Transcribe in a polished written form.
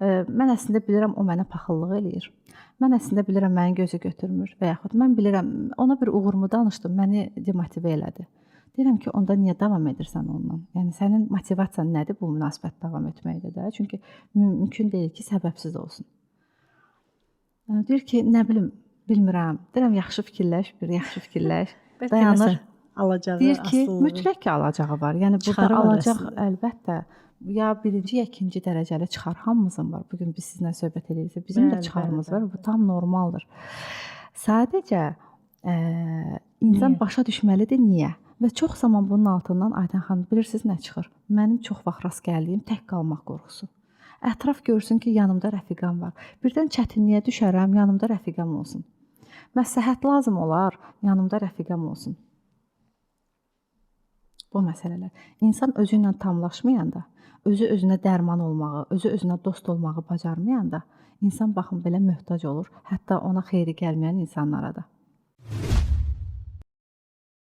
Mən əslində bilirəm o mənə paxıllıq eləyir. Mən əslində bilirəm məni gözü götürmür və yaxud mən bilirəm ona bir uğurumu danışdım, məni demotivə elədi. Deyirəm ki, onda niyə davam edirsən onunla? Yəni sənin motivasiyan nədir bu münasibət davam etməkdə də? Çünki mümkün deyil ki, səbəbsiz olsun. Deyir ki, nə bilim, bilmirəm. Deyirəm yaxşı fikirləş, yaxşı fikirləş. Dayanır. Alacağı Deyir ki, asılılığı. mütləq ki, alacağı var. Yəni burada Çıxarı var alacaq əslində. əlbəttə ya birinci, ya ikinci dərəcəli çıxar hamımızın var. Bugün biz sizinlə söhbət edirik. Bizim də Bəli, çıxarımız bəli, var. bəli. Bu tam normaldır. Sadəcə insan Niyə? başa düşməlidir niyə? Və çox zaman bunun altından Aydan xanım bilirsiniz nə çıxır? Mənim çox vaxt rast gəldiyim tək qalmaq qorxusu. Ətraf görsün ki, yanımda rəfiqəm var. Birdən çətinliyə düşərəm, yanımda rəfiqəm olsun. Məsləhət lazım olar, yanımda rəfiqəm olsun. Bu məsələlər. İnsan özü ilə tamlaşmayanda, özü özünə dərman olmağı, özü özünə dost olmağı bacarmayanda, insan baxın belə möhtac olur, hətta ona xeyri gəlməyən insanlara da.